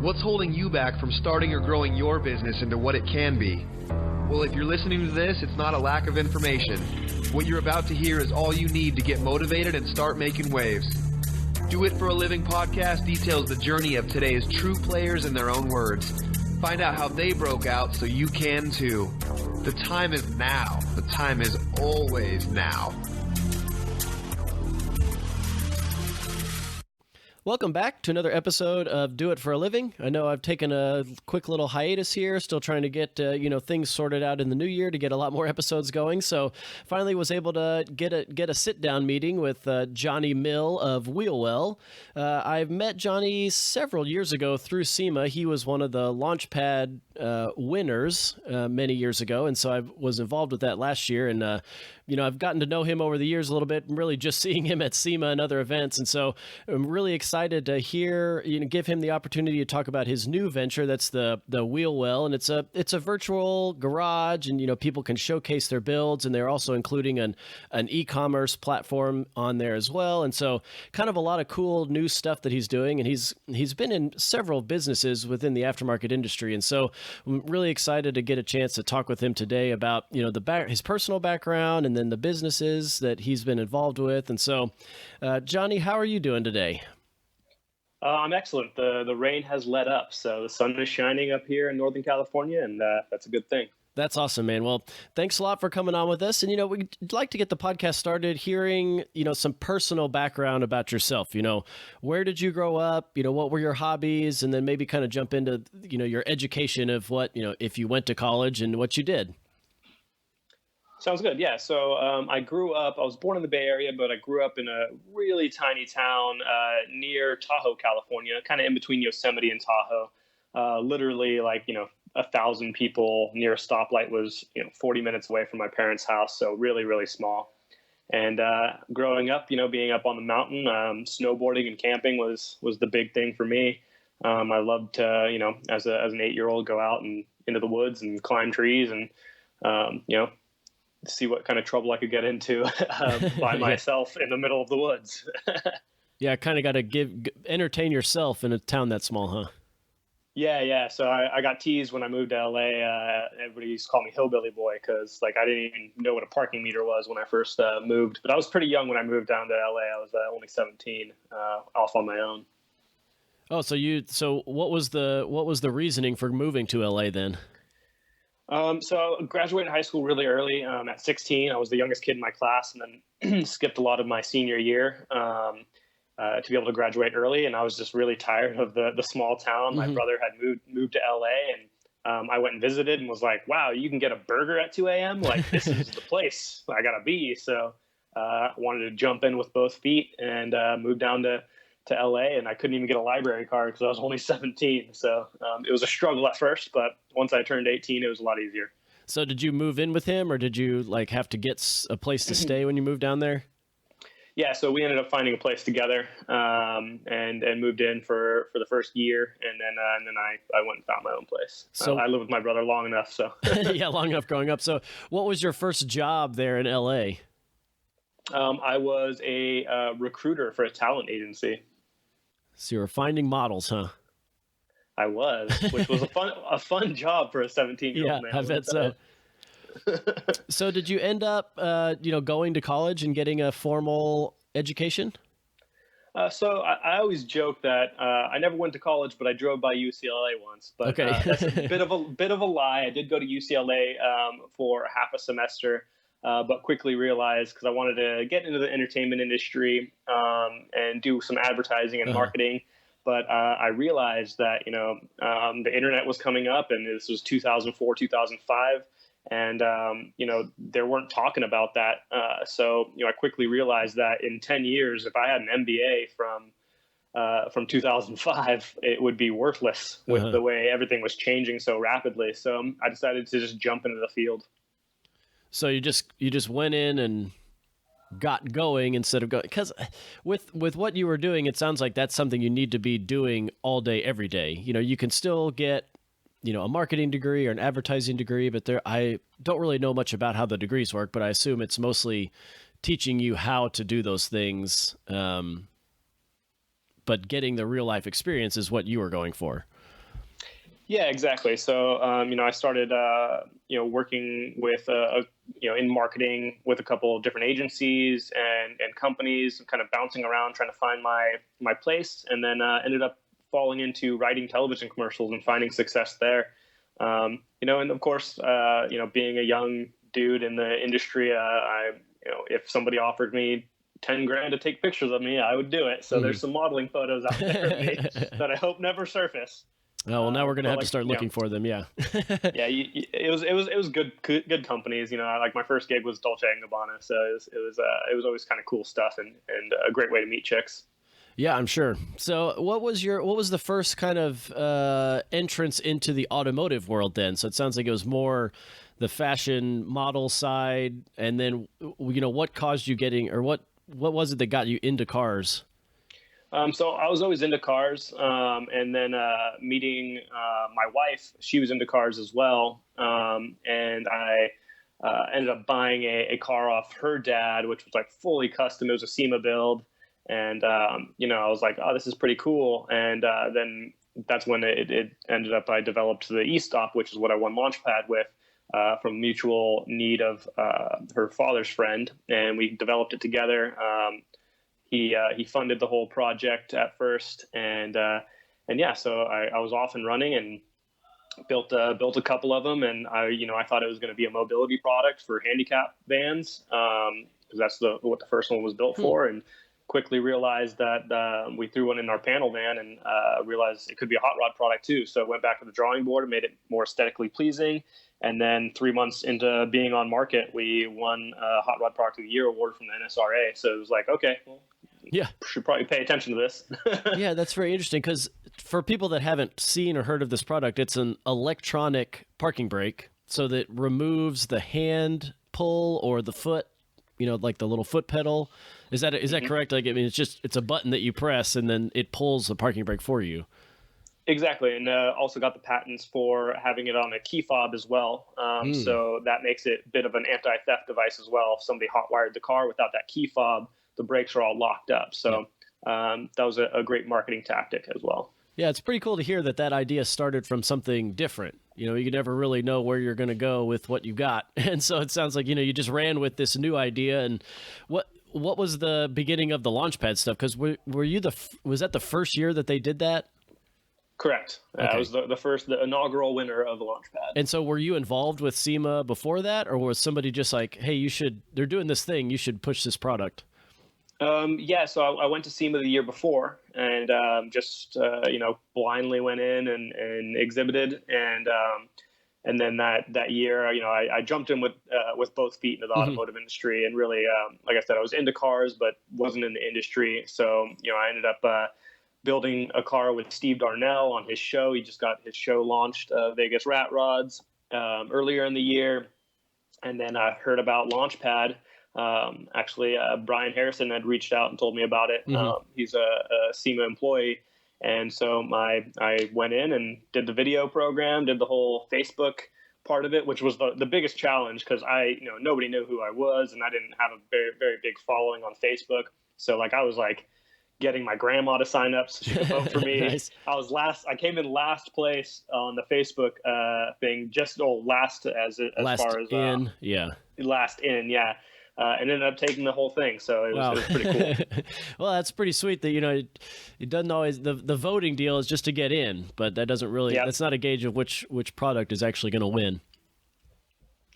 What's holding you back from starting or growing your business into what it can be? Well, if you're listening to this, it's not a lack of information. What you're about to hear is all you need to get motivated and start making waves. Do It for a Living podcast details the journey of today's true players in their own words. Find out how they broke out so you can too. The time is now. The time is always now. Welcome back to another episode of Do It for a Living. I know I've taken a quick little hiatus here, still trying to get things sorted out in the new year to get a lot more episodes going. So finally was able to get a sit-down meeting with Jonny Mill of Wheelwell. I've met Jonny several years ago through SEMA. He was one of the Launch Pad winners many years ago, and so I was involved with that last year. And I've gotten to know him over the years a little bit, really just seeing him at SEMA and other events. And so I'm really excited to give him the opportunity to talk about his new venture. That's the Wheelwell, and it's a virtual garage, and people can showcase their builds, and they're also including an e-commerce platform on there as well. And so kind of a lot of cool new stuff that he's doing, and he's been in several businesses within the aftermarket industry. And so I'm really excited to get a chance to talk with him today about his personal background and then the businesses that he's been involved with. And so, Jonny, how are you doing today? I'm excellent. The rain has let up, so the sun is shining up here in Northern California, and that's a good thing. That's awesome, man. Well, thanks a lot for coming on with us. And, we'd like to get the podcast started hearing, some personal background about yourself. Where did you grow up? What were your hobbies? And then maybe kind of jump into, your education of what, if you went to college and what you did. Sounds good. Yeah. So I was born in the Bay Area, but I grew up in a really tiny town near Tahoe, California, kind of in between Yosemite and Tahoe. Literally 1,000 people near a stoplight was 40 minutes away from my parents' house. So really, really small. And growing up, being up on the mountain, snowboarding and camping was the big thing for me. I loved to, as an 8-year-old, go out and into the woods and climb trees and, see what kind of trouble I could get into by myself in the middle of the woods. Yeah, kind of got to entertain yourself in a town that small, huh? Yeah. So I got teased when I moved to LA. Everybody used to call me Hillbilly Boy because I didn't even know what a parking meter was when I first moved. But I was pretty young when I moved down to LA. I was only 17, off on my own. Oh, so what was the reasoning for moving to LA then? So I graduated high school really early. At 16, I was the youngest kid in my class, and then skipped a lot of my senior year to be able to graduate early. And I was just really tired of the small town. Mm-hmm. My brother had moved to LA, and I went and visited and was like, wow, you can get a burger at 2 a.m.? Like, this is the place I gotta be. So I wanted to jump in with both feet and moved down to LA, and I couldn't even get a library card because I was only 17. So it was a struggle at first, but once I turned 18, it was a lot easier. So did you move in with him, or did you have to get a place to stay when you moved down there? Yeah, so we ended up finding a place together, and moved in for the first year, and then I went and found my own place. So I lived with my brother long enough. So yeah, long enough growing up. So what was your first job there in LA? I was a recruiter for a talent agency. So you were finding models, huh? I was, which was a fun job for a 17-year-old man. Yeah, I bet so. So did you end up, going to college and getting a formal education? So I always joke that I never went to college, but I drove by UCLA once. But okay. That's a bit of a lie. I did go to UCLA for half a semester. But quickly realized, because I wanted to get into the entertainment industry and do some advertising and marketing. But I realized that, the internet was coming up, and this was 2004, 2005. And, they weren't talking about that. So I quickly realized that in 10 years, if I had an MBA from 2005, it would be worthless with the way everything was changing so rapidly. So I decided to just jump into the field. So you just went in and got going instead of going, because with what you were doing, it sounds like that's something you need to be doing all day, every day. You can still get, a marketing degree or an advertising degree, but I don't really know much about how the degrees work, but I assume it's mostly teaching you how to do those things. But getting the real life experience is what you were going for. Yeah, exactly. So, I started, working with, in marketing with a couple of different agencies and companies, and kind of bouncing around trying to find my place, and then ended up falling into writing television commercials and finding success there. And of course, being a young dude in the industry, if somebody offered me 10 grand to take pictures of me, I would do it. So there's some modeling photos out there of me that I hope never surface. Oh, well, now we're going to have to start looking for them. Yeah. Yeah. It was good companies. Like my first gig was Dolce & Gabbana. So it was always kind of cool stuff and a great way to meet chicks. Yeah, I'm sure. So what was the first kind of entrance into the automotive world then? So it sounds like it was more the fashion model side. And then, what caused you what was it that got you into cars? So I was always into cars, and then meeting my wife, she was into cars as well, and I ended up buying a car off her dad, which was like fully custom. It was a SEMA build, and I was like, oh, this is pretty cool. And then that's when it ended up. I developed the E-Stopp, which is what I won Launch Pad with. From mutual need of her father's friend, and we developed it together. He funded the whole project at first, and yeah, so I was off and running and built a couple of them, and I thought it was going to be a mobility product for handicap vans, because that's what the first one was built for, and quickly realized that we threw one in our panel van, and realized it could be a hot rod product too. So I went back to the drawing board and made it more aesthetically pleasing. And then 3 months into being on market, we won a Hot Rod Product of the Year award from the NSRA. So it was like, okay, well, yeah, should probably pay attention to this. Yeah, that's very interesting, because for people that haven't seen or heard of this product, it's an electronic parking brake, so that removes the hand pull or the foot, like the little foot pedal. Is that correct? Like, I mean, it's a button that you press and then it pulls the parking brake for you. Exactly, and also got the patents for having it on a key fob as well. So that makes it a bit of an anti-theft device as well. If somebody hot-wired the car without that key fob, the brakes are all locked up. So that was a great marketing tactic as well. Yeah, it's pretty cool to hear that idea started from something different. You never really know where you're going to go with what you got. And so it sounds like, you just ran with this new idea. And what was the beginning of the Launchpad stuff? Because was that the first year that they did that? Correct. Okay. I was the inaugural winner of the Launch Pad. And so were you involved with SEMA before that, or was somebody just like, hey, they're doing this thing, you should push this product? Yeah, so I went to SEMA the year before, and just blindly went in and exhibited, and then that year, I jumped in with both feet into the automotive industry, and really, like I said, I was into cars but wasn't in the industry, so I ended up building a car with Steve Darnell on his show. He just got his show launched, Vegas Rat Rods, earlier in the year, and then I heard about Launch Pad. Actually, Bryan Harrison had reached out and told me about it. He's a SEMA employee. And so I went in and did the video program, did the whole Facebook part of it, which was the biggest challenge, because nobody knew who I was, and I didn't have a very, very big following on Facebook. So I was getting my grandma to sign up so she could vote for me. Nice. I came in last place on the Facebook thing, last far as in, yeah. Last in, yeah. And ended up taking the whole thing, so it was pretty cool. Well, that's pretty sweet that it doesn't always the voting deal is just to get in, but that doesn't really that's not a gauge of which product is actually going to win.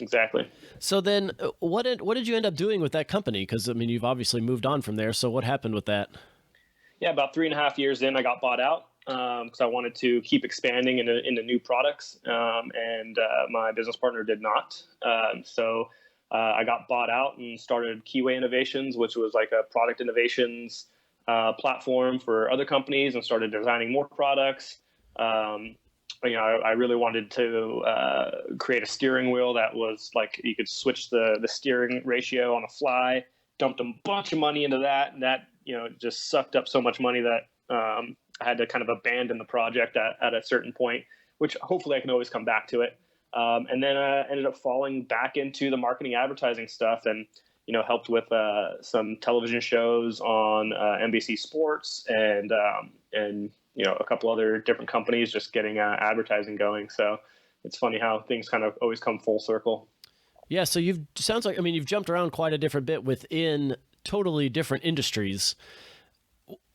Exactly. So then, what did you end up doing with that company? Because you've obviously moved on from there. So what happened with that? Yeah, about 3.5 years in, I got bought out because I wanted to keep expanding into new products, and my business partner did not. So I got bought out and started Keyway Innovations, which was like a product innovations platform for other companies, and started designing more products. I really wanted to create a steering wheel that was like you could switch the steering ratio on the fly. Dumped a bunch of money into that, and that just sucked up so much money that I had to kind of abandon the project at a certain point, which hopefully I can always come back to it. And then ended up falling back into the marketing advertising stuff, and helped with some television shows on NBC Sports, and and a couple other different companies just getting advertising going. So it's funny how things kind of always come full circle. Yeah. So sounds like, I mean, you've jumped around quite a different bit within totally different industries.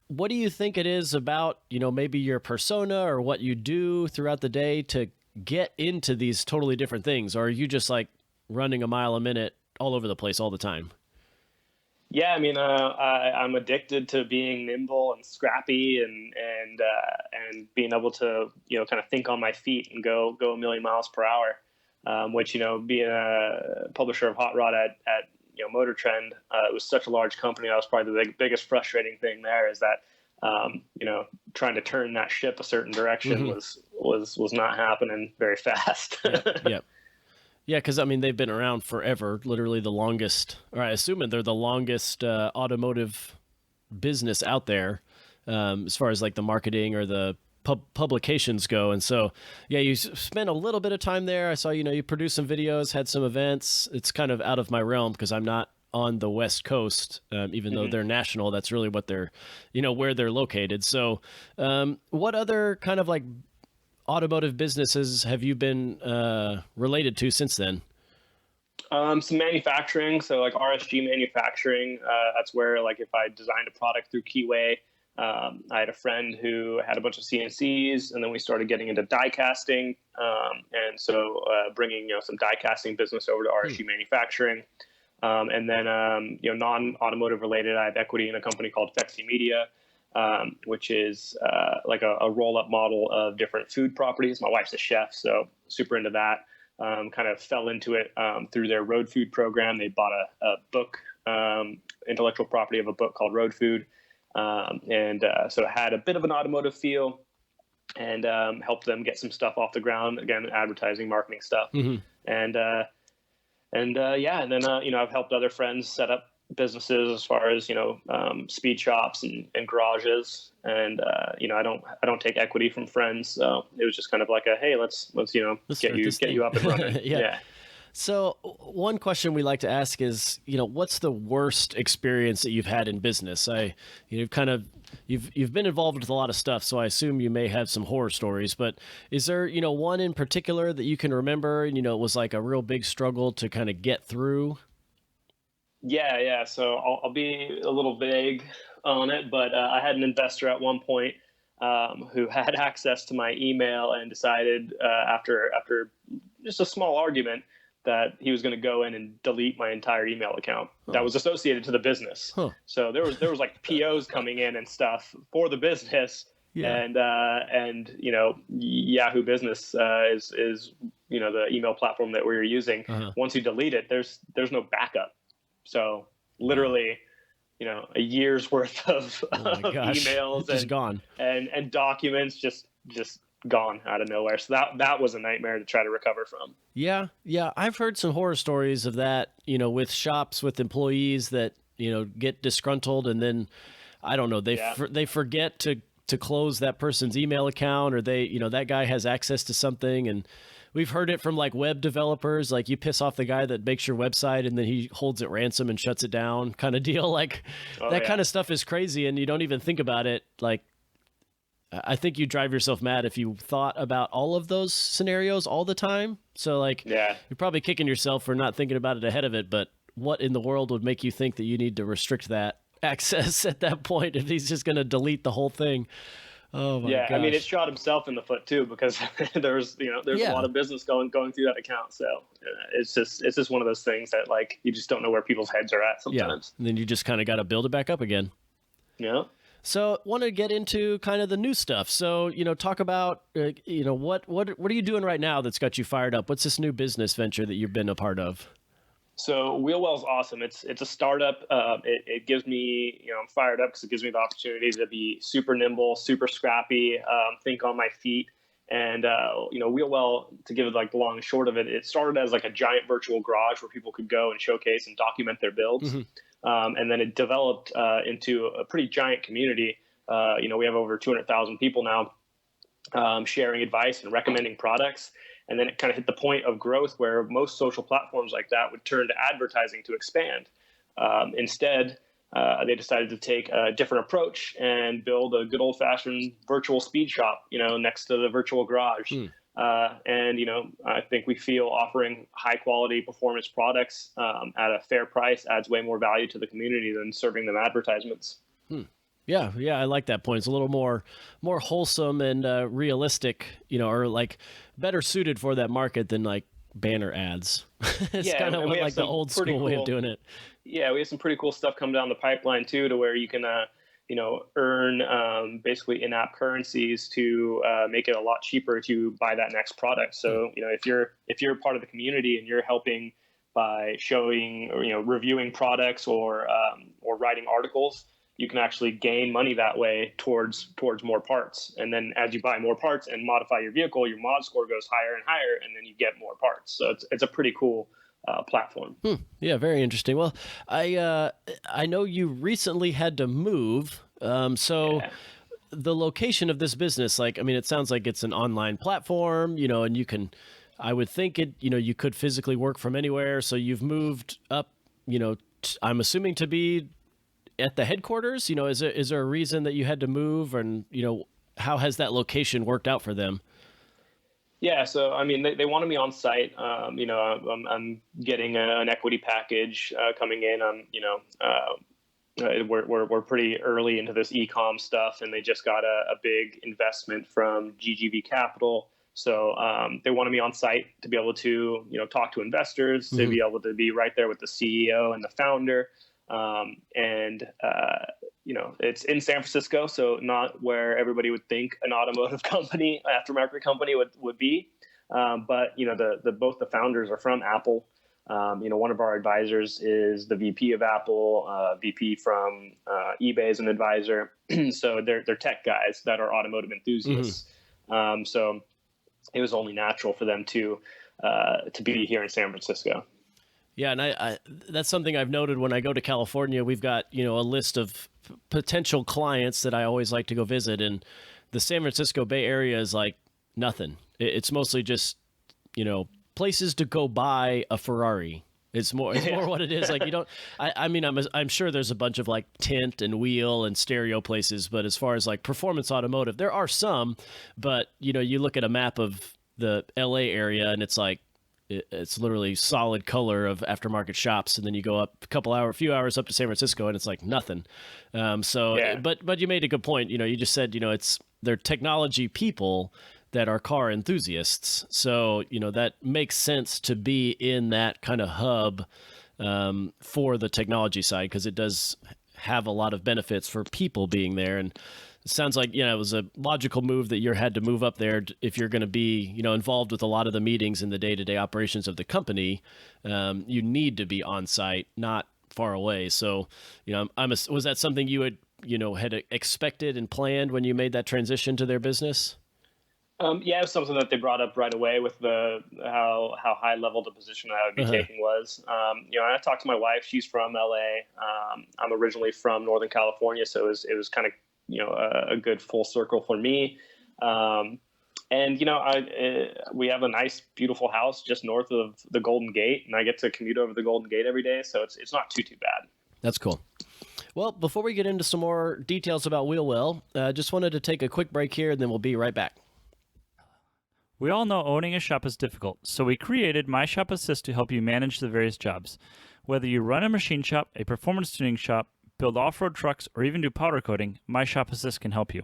What do you think it is about, maybe your persona or what you do throughout the day to get into these totally different things? Or are you just like running a mile a minute all over the place all the time? Yeah, I mean, I'm addicted to being nimble and scrappy and being able to kind of think on my feet and go a million miles per hour. Which being a publisher of Hot Rod at Motor Trend, it was such a large company. That was probably the biggest frustrating thing there is that trying to turn that ship a certain direction was not happening very fast. Yep. Yeah, because, I mean, they've been around forever, literally the longest, or I assume they're the longest automotive business out there as far as like the marketing or the publications go. And so, yeah, you spent a little bit of time there. I saw, you produced some videos, had some events. It's kind of out of my realm because I'm not on the West Coast, even though they're national. That's really what they're, where they're located. So what other kind of like automotive businesses have you been related to since then? Some manufacturing. So like RSG manufacturing, that's where like if I designed a product through Keyway, I had a friend who had a bunch of CNCs, and then we started getting into die casting. And so bringing, some die casting business over to RSG manufacturing. And then, non-automotive related, I have equity in a company called Fexi Media, which is like a roll-up model of different food properties. My wife's a chef, so super into that. Kind of fell into it through their road food program. They bought a book, intellectual property of a book called Road Food. So it had a bit of an automotive feel and helped them get some stuff off the ground. Again, advertising, marketing stuff. And then, I've helped other friends set up businesses as far as, speed shops and garages. And, I don't take equity from friends. So it was just kind of like hey, let's get you up and running. Yeah. So one question we like to ask is, what's the worst experience that you've had in business? You've been involved with a lot of stuff, so I assume you may have some horror stories, but is there, one in particular that you can remember and, it was like a real big struggle to kind of get through? Yeah. So I'll be a little vague on it, but I had an investor at one point who had access to my email and decided after just a small argument that he was going to go in and delete my entire email account that was associated to the business. So there was like POs coming in and stuff for the business. Yeah. And Yahoo Business is the email platform that we were using. Once you delete it, there's no backup. So literally, a year's worth of emails just gone and documents just gone out of nowhere. So that was a nightmare to try to recover from. Yeah. I've heard some horror stories of that, with shops with employees that, get disgruntled and then, I don't know, they forget to close that person's email account, or they, that guy has access to something. And we've heard it from like web developers, like you piss off the guy that makes your website and then he holds it ransom and shuts it down kind of deal. Like kind of stuff is crazy and you don't even think about it. Like, I think you drive yourself mad if you thought about all of those scenarios all the time. So like, you're probably kicking yourself for not thinking about it ahead of it, but what in the world would make you think that you need to restrict that access at that point if he's just going to delete the whole thing? Oh my gosh. I mean, it shot himself in the foot too, because there's a lot of business going through that account. So it's just one of those things that like, you just don't know where people's heads are at sometimes. Yeah. And then you just kind of got to build it back up again. Yeah. So want to get into kind of the new stuff. So, talk about, what are you doing right now that's got you fired up? What's this new business venture that you've been a part of? So Wheelwell's awesome. It's a startup. It gives me, I'm fired up because it gives me the opportunity to be super nimble, super scrappy, think on my feet. And, Wheelwell, to give it like the long and short of it, it started as like a giant virtual garage where people could go and showcase and document their builds. And then it developed into a pretty giant community. We have over 200,000 people now sharing advice and recommending products. And then it kind of hit the point of growth where most social platforms like that would turn to advertising to expand. Instead, they decided to take a different approach and build a good old-fashioned virtual speed shop, next to the virtual garage. And I think we feel offering high-quality performance products at a fair price adds way more value to the community than serving them advertisements. Yeah, I like that point. It's a little more wholesome and realistic, or like better suited for that market than like banner ads. It's kind of like the old school way of doing it. Yeah, we have some pretty cool stuff coming down the pipeline too, to where you can earn basically in-app currencies to make it a lot cheaper to buy that next product. So if you're part of the community and you're helping by showing or reviewing products or writing articles, you can actually gain money that way towards more parts. And then as you buy more parts and modify your vehicle, your mod score goes higher and higher, and then you get more parts. So it's a pretty cool platform. Yeah, very interesting. Well, I know you recently had to move. The location of this business, it sounds like it's an online platform, and you can, I would think you could physically work from anywhere. So you've moved up, I'm assuming to be at the headquarters. Is there a reason that you had to move, and how has that location worked out for them? Yeah, so they wanted me on site. I'm getting an equity package coming in. We're pretty early into this e-com stuff, and they just got a big investment from GGV Capital. So they wanted me on site to be able to talk to investors, to be able to be right there with the CEO and the founder. It's in San Francisco, so not where everybody would think an automotive company, aftermarket company would be. But both the founders are from Apple. One of our advisors is the VP of Apple, VP from eBay is an advisor. So they're tech guys that are automotive enthusiasts. So it was only natural for them to be here in San Francisco. Yeah, and I that's something I've noted when I go to California. We've got, a list of potential clients that I always like to go visit, and the San Francisco Bay Area is like nothing. It's mostly just, places to go buy a Ferrari. It's more what it is. Like, you don't, I'm sure there's a bunch of like tint and wheel and stereo places, but as far as like performance automotive, there are some, but you look at a map of the LA area and it's like, it's literally solid color of aftermarket shops, and then you go up a few hours up to San Francisco, and it's like nothing. But you made a good point. You just said they're technology people that are car enthusiasts, so that makes sense to be in that kind of hub for the technology side, because it does have a lot of benefits for people being there. And it sounds like, it was a logical move that you had to move up there if you're going to be, involved with a lot of the meetings and the day-to-day operations of the company. You need to be on site, not far away. So, was that something you had expected and planned when you made that transition to their business? Yeah, it was something that they brought up right away with how high level the position I would be taking was. I talked to my wife. She's from LA. I'm originally from Northern California, so it was kind of a good full circle for me. We have a nice, beautiful house just north of the Golden Gate, and I get to commute over the Golden Gate every day, so it's not too bad. That's cool. Well, before we get into some more details about Wheelwell, just wanted to take a quick break here, and then we'll be right back. We all know owning a shop is difficult, so we created My Shop Assist to help you manage the various jobs. Whether you run a machine shop, a performance tuning shop, build off-road trucks, or even do powder coating, My Shop Assist can help you.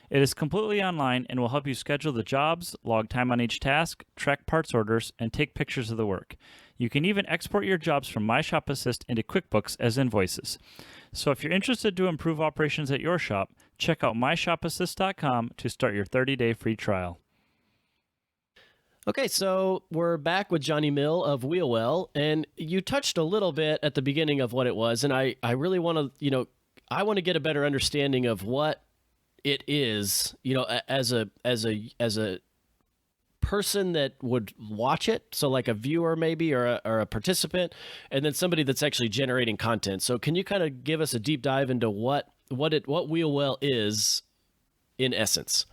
It is completely online and will help you schedule the jobs, log time on each task, track parts orders, and take pictures of the work. You can even export your jobs from My Shop Assist into QuickBooks as invoices. So if you're interested to improve operations at your shop, check out myshopassist.com to start your 30-day free trial. Okay, so we're back with Jonny Mill of Wheelwell, and you touched a little bit at the beginning of what it was, and I really want to, I want to get a better understanding of what it is, as a person that would watch it, so like a viewer maybe, or a participant, and then somebody that's actually generating content. So can you kind of give us a deep dive into what Wheelwell is in essence?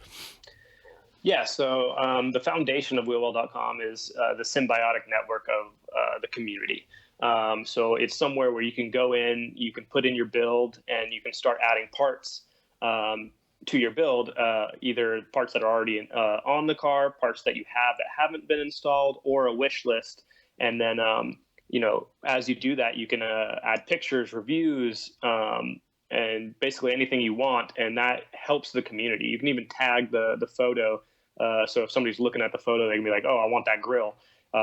Yeah, so the foundation of Wheelwell.com is the symbiotic network of the community. So it's somewhere where you can go in, you can put in your build, and you can start adding parts to your build, either parts that are already on the car, parts that you have that haven't been installed, or a wish list. And then, as you do that, you can add pictures, reviews, and basically anything you want. And that helps the community. You can even tag the photo. So if somebody's looking at the photo, they can be like, oh, I want that grill.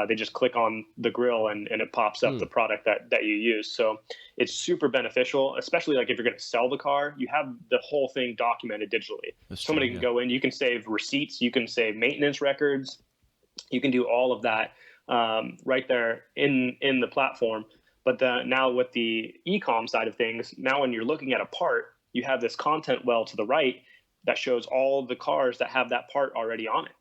They just click on the grill and it pops up the product that you use. So it's super beneficial, especially like if you're going to sell the car, you have the whole thing documented digitally. Somebody can go in, you can save receipts, you can save maintenance records, you can do all of that right there in the platform. But now with the e-com side of things, now when you're looking at a part, you have this content well to the right that shows all the cars that have that part already on it.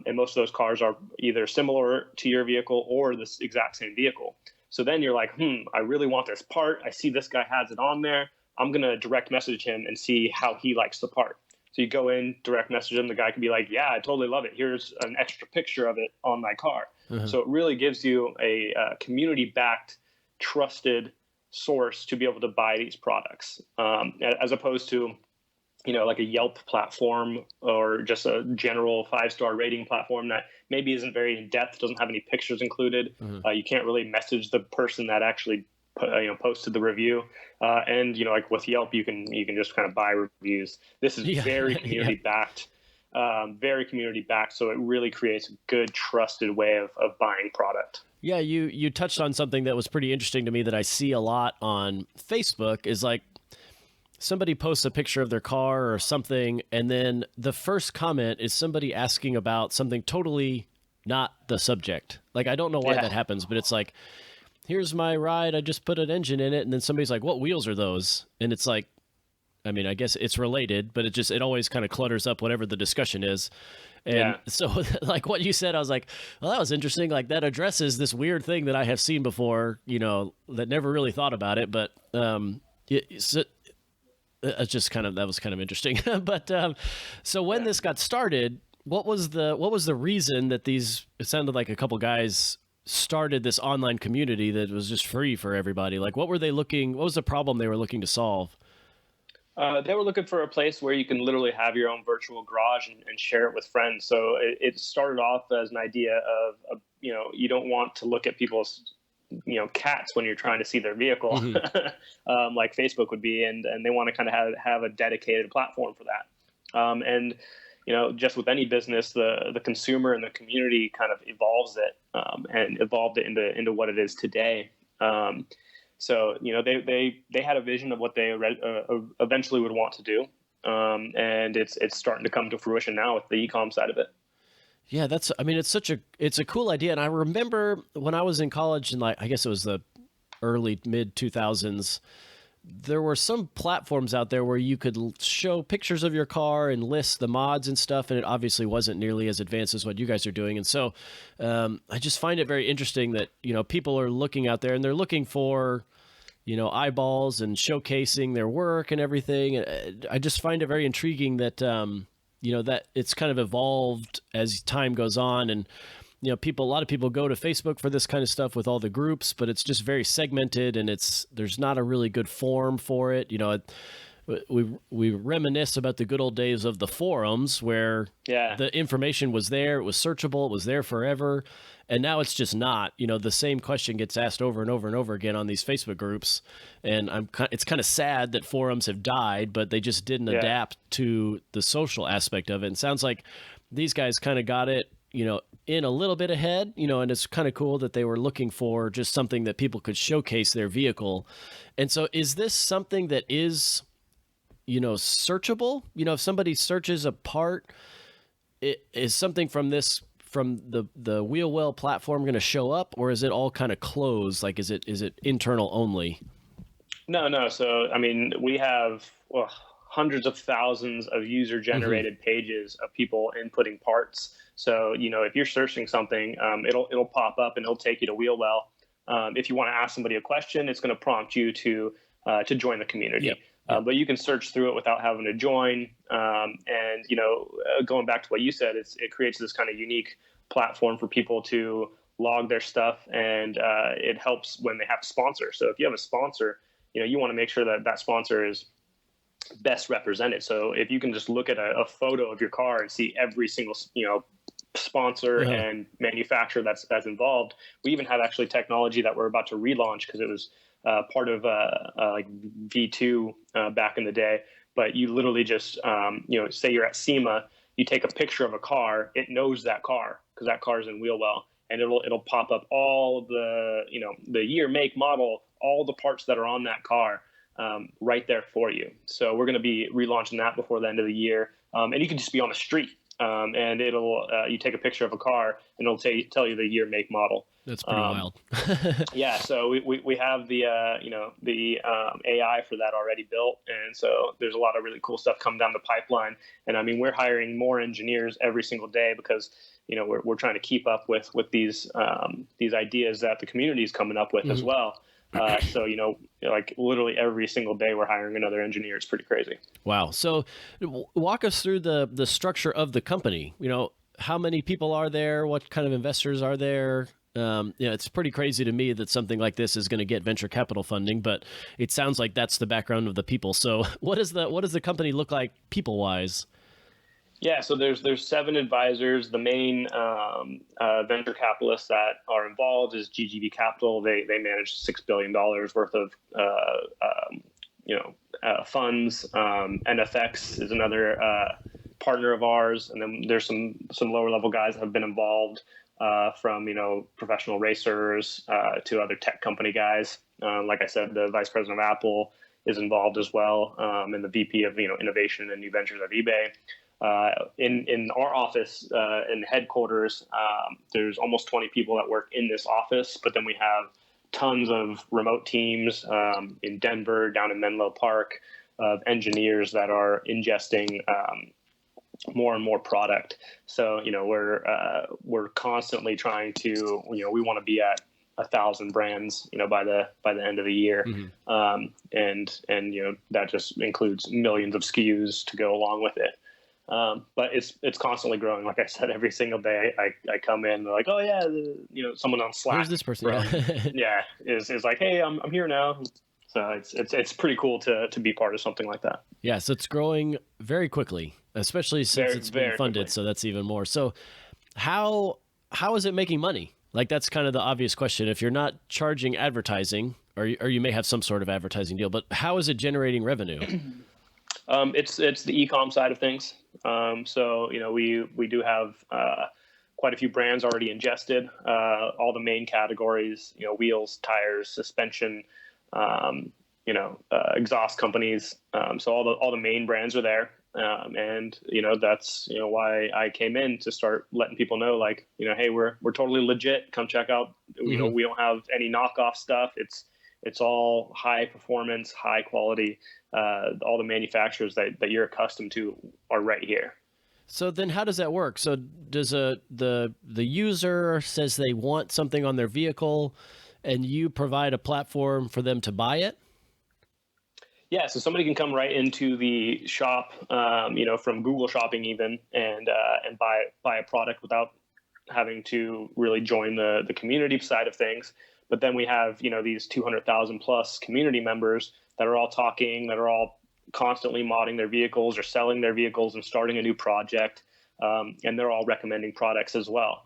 And most of those cars are either similar to your vehicle or this exact same vehicle. So then you're like, I really want this part. I see this guy has it on there. I'm going to direct message him and see how he likes the part. So you go in, direct message him. The guy can be like, yeah, I totally love it. Here's an extra picture of it on my car. So it really gives you a community-backed, trusted source to be able to buy these products, as opposed to like a Yelp platform or just a general 5-star rating platform that maybe isn't very in depth, doesn't have any pictures included. You can't really message the person that actually posted the review. And like with Yelp, you can just kind of buy reviews. This is very community backed, very community backed. So it really creates a good, trusted way of buying product. Yeah, you touched on something that was pretty interesting to me that I see a lot on Facebook is like, somebody posts a picture of their car or something, and then the first comment is somebody asking about something totally not the subject. Like, I don't know why that happens, but it's like, here's my ride, I just put an engine in it, and then somebody's like, what wheels are those? And it's like, I mean, I guess it's related, but it always kind of clutters up whatever the discussion is. And so like what you said, I was like, well, that was interesting. Like that addresses this weird thing that I have seen before, that never really thought about it, but it's just that was kind of interesting. But so when this got started, what was the reason that it sounded like a couple guys started this online community that was just free for everybody? Like what was the problem they were looking to solve? They were looking for a place where you can literally have your own virtual garage and share it with friends. So it started off as an idea of you don't want to look at people's cats when you're trying to see their vehicle, like Facebook would be, and they want to kind of have a dedicated platform for that. And just with any business, the consumer and the community kind of evolves it and evolved it into what it is today. So they had a vision of what they eventually would want to do, and it's starting to come to fruition now with the e-com side of it. Yeah, it's a cool idea. And I remember when I was in college in I guess it was the early mid 2000s, there were some platforms out there where you could show pictures of your car and list the mods and stuff. And it obviously wasn't nearly as advanced as what you guys are doing. And so I just find it very interesting that, people are looking out there and they're looking for, eyeballs and showcasing their work and everything. I just find it very intriguing that, that it's kind of evolved as time goes on. And, a lot of people go to Facebook for this kind of stuff with all the groups, but it's just very segmented and there's not a really good form for it. We reminisce about the good old days of the forums where the information was there, it was searchable, it was there forever. And now it's just not. The same question gets asked over and over and over again on these Facebook groups. And it's kind of sad that forums have died, but they just didn't adapt to the social aspect of it. And it sounds like these guys kind of got it, in a little bit ahead, and it's kind of cool that they were looking for just something that people could showcase their vehicle. And so is this something that is, searchable? If somebody searches a part, is something from the wheel well platform going to show up, or is it all kind of closed? Like, is it internal only? No. So, I mean, we have hundreds of thousands of user generated pages of people inputting parts. So, if you're searching something, it'll pop up and it'll take you to wheel well. If you want to ask somebody a question, it's going to prompt you to join the community. Yep. But you can search through it without having to join. And, going back to what you said, it creates this kind of unique platform for people to log their stuff, and it helps when they have a sponsor. So if you have a sponsor, you want to make sure that that sponsor is best represented. So if you can just look at a photo of your car and see every single, sponsor and manufacturer that's involved. We even have actually technology that we're about to relaunch because it was part of like V2 back in the day. But you literally just, say you're at SEMA, you take a picture of a car, it knows that car because that car is in wheel well, and it'll pop up all the, the year, make, model, all the parts that are on that car right there for you. So we're going to be relaunching that before the end of the year. And you can just be on the street. And it'll you take a picture of a car and it'll tell you the year, make, model. That's pretty wild. Yeah, so we have the AI for that already built, and so there's a lot of really cool stuff coming down the pipeline. And I mean, we're hiring more engineers every single day because we're trying to keep up with these ideas that the community is coming up with as well. So, like literally every single day we're hiring another engineer. It's pretty crazy. Wow. So walk us through the structure of the company. How many people are there? What kind of investors are there? It's pretty crazy to me that something like this is going to get venture capital funding, but it sounds like that's the background of the people. So what does the company look like people-wise? Yeah, so there's 7 advisors. The main venture capitalists that are involved is GGV Capital. They manage $6 billion worth of funds. NFX is another partner of ours, and then there's some lower level guys that have been involved from professional racers to other tech company guys. Like I said, the vice president of Apple is involved as well, and the VP of innovation and new ventures at eBay. In our office in headquarters, there's almost 20 people that work in this office, but then we have tons of remote teams in Denver, down in Menlo Park, of engineers that are ingesting more and more product. So we're constantly trying to we want to be at 1,000 brands by the end of the year, and that just includes millions of SKUs to go along with it. But it's constantly growing. Like I said, every single day I come in and they're like, oh yeah, someone on Slack. Where's this person? Is like, hey, I'm here now. So it's pretty cool to be part of something like that. Yeah, so it's growing very quickly, especially since it's been funded. Quickly. So that's even more. So how is it making money? Like, that's kind of the obvious question. If you're not charging advertising, or you may have some sort of advertising deal, but how is it generating revenue? It's the e-com side of things. So we do have quite a few brands already ingested. All the main categories, wheels, tires, suspension, exhaust companies. So all the main brands are there. And that's why I came in to start letting people know, like, hey, we're totally legit. Come check out. We don't have any knockoff stuff. It's all high performance, high quality. All the manufacturers that you're accustomed to are right here. So then how does that work? So does the user says they want something on their vehicle and you provide a platform for them to buy it? Yeah, so somebody can come right into the shop, from Google Shopping even, and buy a product without having to really join the community side of things. But then we have, these 200,000 plus community members that are all talking, that are all constantly modding their vehicles or selling their vehicles and starting a new project. And they're all recommending products as well.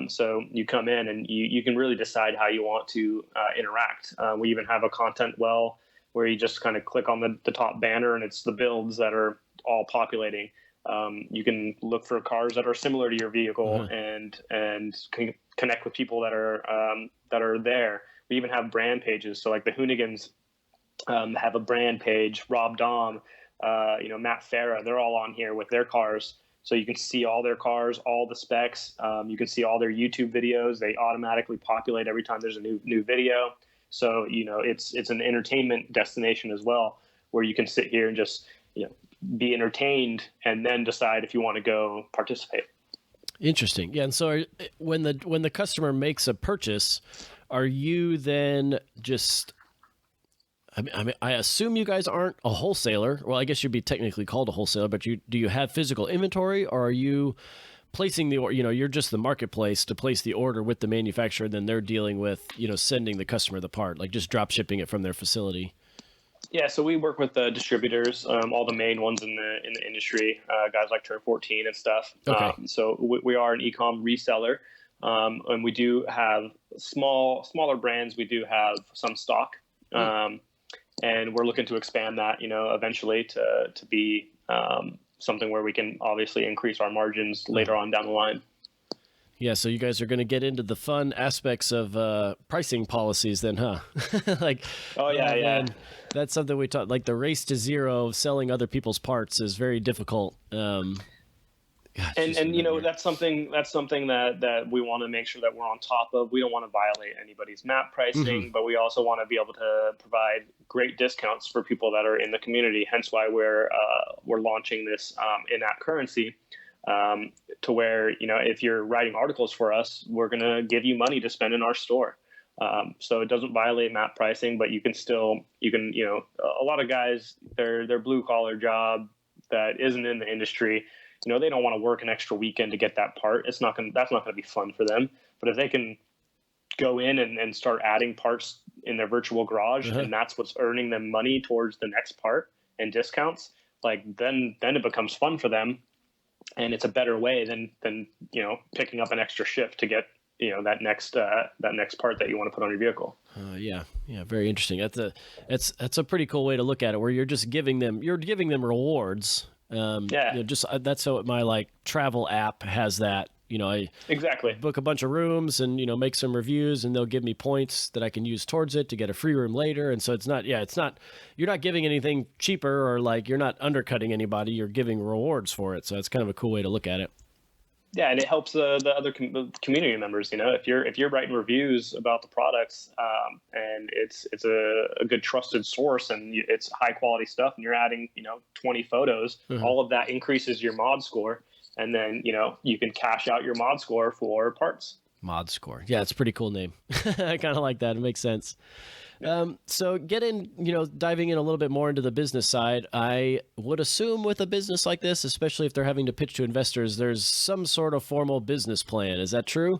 So you come in and you can really decide how you want to interact. We even have a content well where you just kind of click on the top banner and it's the builds that are all populating. You can look for cars that are similar to your vehicle and connect with people that are there. We even have brand pages. So like the Hoonigans have a brand page. Rob Dahm, Matt Farah, they're all on here with their cars. So you can see all their cars, all the specs. You can see all their YouTube videos. They automatically populate every time there's a new video. So, it's an entertainment destination as well, where you can sit here and just, be entertained and then decide if you want to go participate. Interesting. Yeah. And so when the customer makes a purchase, are you then just, I assume you guys aren't a wholesaler. Well, I guess you'd be technically called a wholesaler, but do you have physical inventory, or are you placing the order, you're just the marketplace to place the order with the manufacturer, then they're dealing with, sending the customer the part, like just drop shipping it from their facility. Yeah, so we work with the distributors, all the main ones in the industry, guys like Turn 14 and stuff. Okay. So we are an e-com reseller, and we do have smaller brands. We do have some stock, and we're looking to expand that, eventually to be something where we can obviously increase our margins later on down the line. Yeah, so you guys are going to get into the fun aspects of pricing policies then, huh? Like, yeah. That's something we talk, like the race to zero, selling other people's parts is very difficult. And that's something that we want to make sure that we're on top of. We don't want to violate anybody's map pricing, but we also want to be able to provide great discounts for people that are in the community. Hence why we're launching this in-app currency, to where, if you're writing articles for us, we're going to give you money to spend in our store. So it doesn't violate map pricing, but you can, a lot of guys, their blue collar job that isn't in the industry, they don't want to work an extra weekend to get that part. That's not going to be fun for them. But if they can go in and start adding parts in their virtual garage, and that's what's earning them money towards the next part and discounts, like then it becomes fun for them. And it's a better way than picking up an extra shift to get that next part that you want to put on your vehicle. Yeah, very interesting. That's a pretty cool way to look at it, where you're giving them rewards. That's how my travel app has that. I exactly book a bunch of rooms and make some reviews, and they'll give me points that I can use towards it to get a free room later. And so it's not you're not giving anything cheaper, or you're not undercutting anybody. You're giving rewards for it. So it's kind of a cool way to look at it. Yeah, and it helps the other community members. If you're writing reviews about the products, and it's a good trusted source, and it's high quality stuff, and you're adding 20 photos, all of that increases your mod score, and then you can cash out your mod score for parts. Mod score, yeah, it's a pretty cool name. I kind of like that. It makes sense. So diving in a little bit more into the business side, I would assume with a business like this, especially if they're having to pitch to investors, there's some sort of formal business plan. Is that true?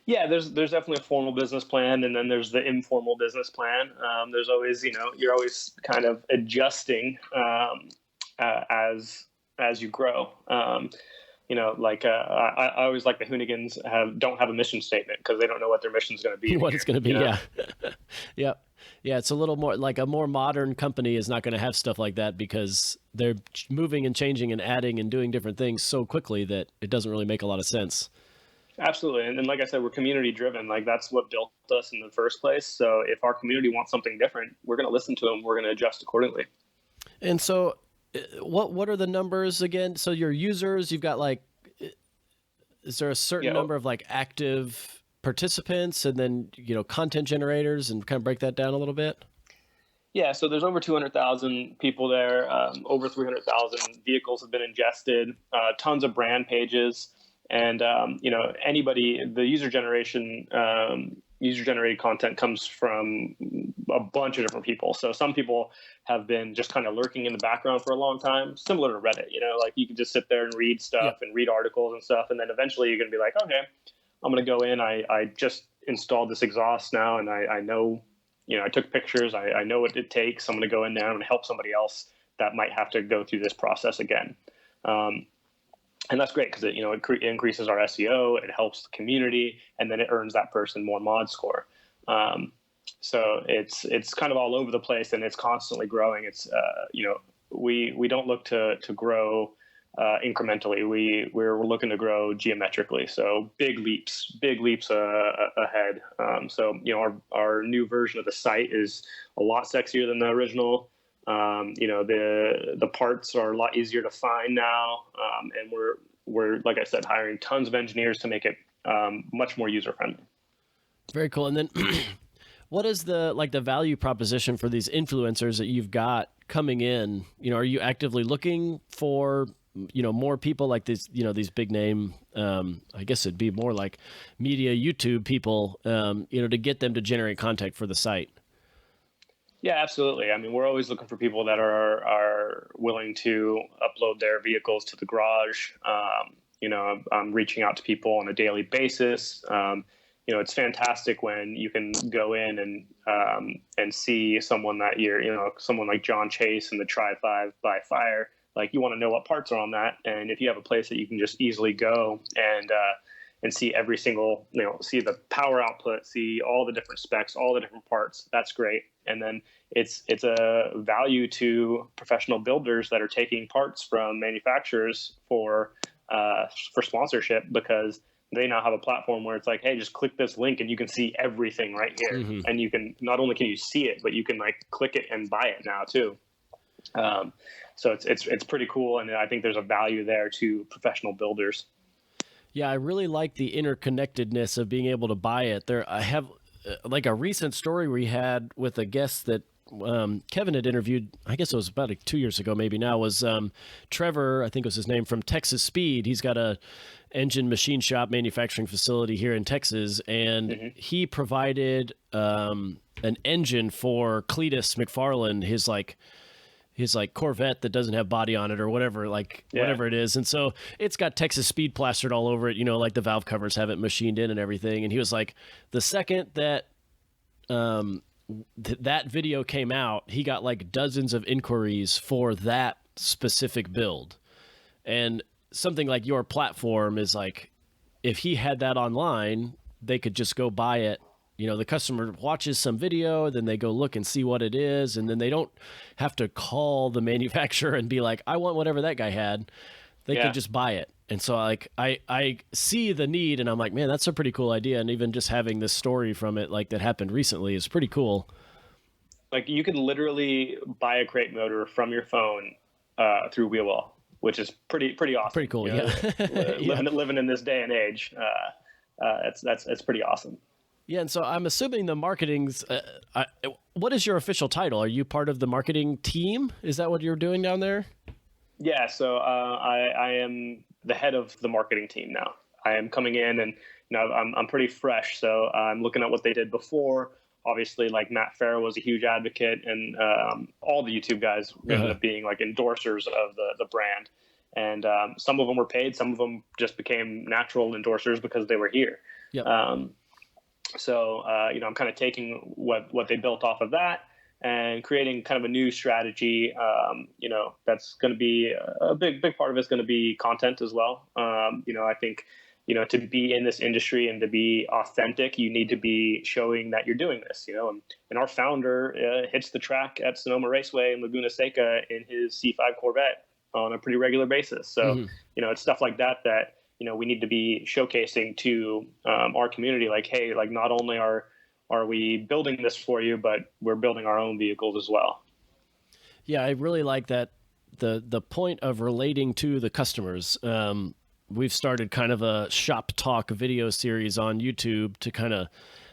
Yeah, there's definitely a formal business plan, and then there's the informal business plan. There's always, you're always kind of adjusting as you grow. I always like the Hoonigans don't have a mission statement because they don't know what their mission is going to be. What it's going to be, yeah. Yep. Yeah, it's a little more like a more modern company is not going to have stuff like that because they're moving and changing and adding and doing different things so quickly that it doesn't really make a lot of sense. Absolutely. And like I said, we're community driven. Like that's what built us in the first place. So if our community wants something different, we're going to listen to them. We're going to adjust accordingly. And so what are the numbers again? So your users, you've got is there a certain number of active participants and then, content generators, and kind of break that down a little bit? Yeah. So there's over 200,000 people there. Over 300,000 vehicles have been ingested, tons of brand pages, and, the user-generated content comes from a bunch of different people. So some people have been just kind of lurking in the background for a long time, similar to Reddit. You can just sit there and read stuff and read articles and stuff, and then eventually you're going to be like, okay, I'm going to go in. I just installed this exhaust now, and I know, I took pictures. I know what it takes. I'm going to go in there. I'm going to help somebody else that might have to go through this process again. And that's great because it increases our SEO, it helps the community, and then it earns that person more mod score. So it's kind of all over the place, and it's constantly growing. It's we don't look to grow incrementally. We're looking to grow geometrically. So big leaps ahead. Our new version of the site is a lot sexier than the original. The parts are a lot easier to find now, and we're like I said, hiring tons of engineers to make it much more user friendly. Very cool. And then, what is the value proposition for these influencers that you've got coming in? Are you actively looking for more people like these these big name? I guess it'd be more like media YouTube people, to get them to generate content for the site. Yeah, absolutely. I mean, we're always looking for people that are willing to upload their vehicles to the garage, I'm reaching out to people on a daily basis. It's fantastic when you can go in and see someone that someone like John Chase and the Tri-5 by Fire. Like, you want to know what parts are on that, and if you have a place that you can just easily go and see every single, see the power output, see all the different specs, all the different parts, that's great. And then it's a value to professional builders that are taking parts from manufacturers for sponsorship, because they now have a platform where it's like, hey, just click this link and you can see everything right here. Mm-hmm. And you can, not only can you see it, but you can like click it and buy it now too. So it's pretty cool. And I think there's a value there to professional builders. Yeah, I really like the interconnectedness of being able to buy it. I have like a recent story we had with a guest that Kevin had interviewed, I guess it was about 2 years ago, maybe now, was Trevor, I think was his name, from Texas Speed. He's got a engine machine shop manufacturing facility here in Texas, and Mm-hmm. he provided an engine for Cletus McFarland, his Corvette that doesn't have body on it or whatever, whatever it is. And so it's got Texas Speed plastered all over it, like the valve covers have it machined in and everything. And he was like, the second that that video came out, he got like dozens of inquiries for that specific build. And something like your platform is like, if he had that online, they could just go buy it. The customer watches some video, then they go look and see what it is, and then they don't have to call the manufacturer and be like, I want whatever that guy had. They could just buy it. And so like I see the need, and I'm like, man, that's a pretty cool idea. And even just having this story from it, like that happened recently, is pretty cool. Like, you could literally buy a crate motor from your phone through Wheelwell, which is pretty awesome. Pretty cool, yeah. Living in this day and age, that's pretty awesome. Yeah, and so I'm assuming the marketing's. What is your official title? Are you part of the marketing team? Is that what you're doing down there? Yeah, so I am the head of the marketing team now. I am coming in, and I'm pretty fresh, so I'm looking at what they did before. Obviously, like Matt Farrow was a huge advocate, and all the YouTube guys ended up being like endorsers of the brand. And some of them were paid, some of them just became natural endorsers because they were here. Yep. So I'm kind of taking what they built off of that and creating kind of a new strategy. That's going to be a big part of it's going to be content as well. I think, to be in this industry and to be authentic, you need to be showing that you're doing this, and our founder hits the track at Sonoma Raceway in Laguna Seca in his C5 Corvette on a pretty regular basis. So, it's stuff like that we need to be showcasing to our community, like, hey, like, not only are we building this for you, but we're building our own vehicles as well. Yeah, I really like that. The point of relating to the customers. We've started kind of a shop talk video series on YouTube to kind of,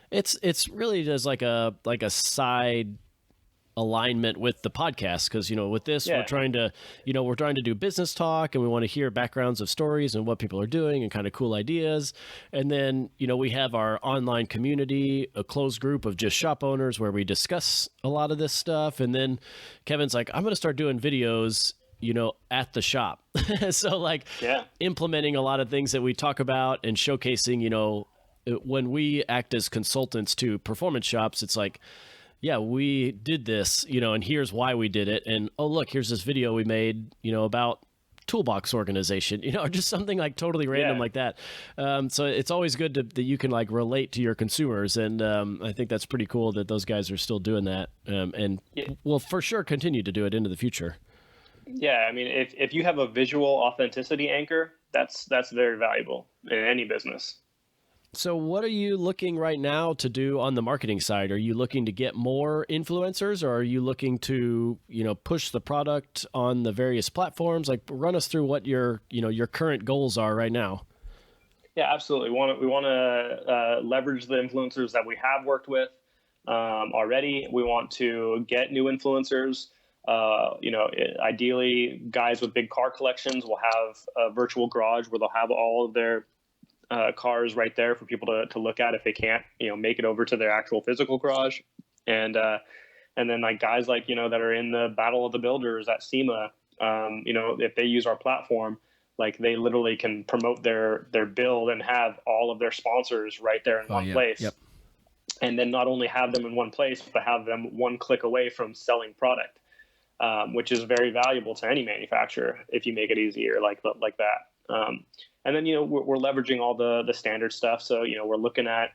it's really just like a side alignment with the podcast, because with this we're trying to do business talk, and we want to hear backgrounds of stories and what people are doing and kind of cool ideas. And then we have our online community, a closed group of just shop owners where we discuss a lot of this stuff. And then Kevin's like, I'm going to start doing videos at the shop. So implementing a lot of things that we talk about and showcasing, when we act as consultants to performance shops, it's like, yeah, we did this, and here's why we did it. And, oh, look, here's this video we made, about toolbox organization, or just something like totally random like that. So it's always good that you can like relate to your consumers. And I think that's pretty cool that those guys are still doing that. And will for sure continue to do it into the future. Yeah. I mean, if you have a visual authenticity anchor, that's very valuable in any business. So what are you looking right now to do on the marketing side? Are you looking to get more influencers, or are you looking to, push the product on the various platforms? Like, run us through what your current goals are right now. Yeah, absolutely. We want to leverage the influencers that we have worked with already. We want to get new influencers. Ideally, guys with big car collections will have a virtual garage where they'll have all of their cars right there for people to look at if they can't, make it over to their actual physical garage. And then like guys like, that are in the Battle of the Builders at SEMA, if they use our platform, like they literally can promote their build and have all of their sponsors right there in one place. Yep. And then not only have them in one place, but have them one click away from selling product, which is very valuable to any manufacturer if you make it easier like that. And then, we're leveraging all the standard stuff. So, we're looking at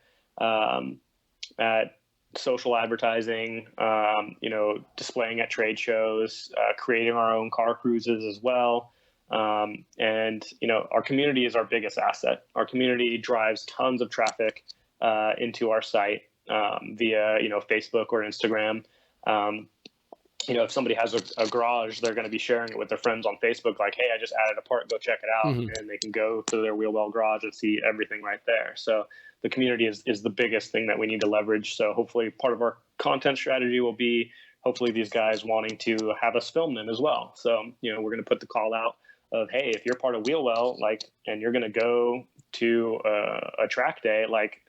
social advertising, displaying at trade shows, creating our own car cruises as well. And our community is our biggest asset. Our community drives tons of traffic into our site via, Facebook or Instagram. If somebody has a garage, they're going to be sharing it with their friends on Facebook, like, hey, I just added a part, go check it out. Mm-hmm. And they can go to their wheel well garage and see everything right there. So the community is the biggest thing that we need to leverage. So hopefully part of our content strategy will be hopefully these guys wanting to have us film them as well. So, we're going to put the call out of, hey, if you're part of Wheel Well, and you're going to go to a track day,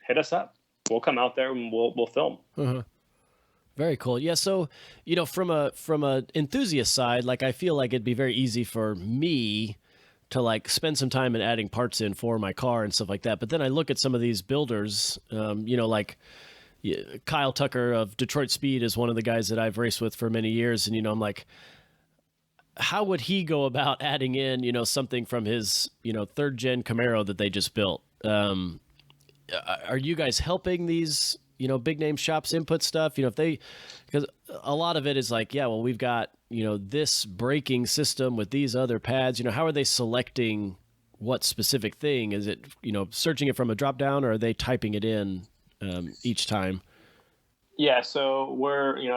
hit us up. We'll come out there and we'll film. Uh-huh. Very cool. Yeah. So, from a enthusiast side, I feel like it'd be very easy for me to spend some time in adding parts in for my car and stuff like that. But then I look at some of these builders, Kyle Tucker of Detroit Speed is one of the guys that I've raced with for many years. And, I'm like, how would he go about adding in, something from his, third gen Camaro that they just built? Are you guys helping these, big name shops input stuff? Because a lot of it is we've got, this braking system with these other pads, how are they selecting what specific thing? Is it, searching it from a drop down, or are they typing it in each time? Yeah, so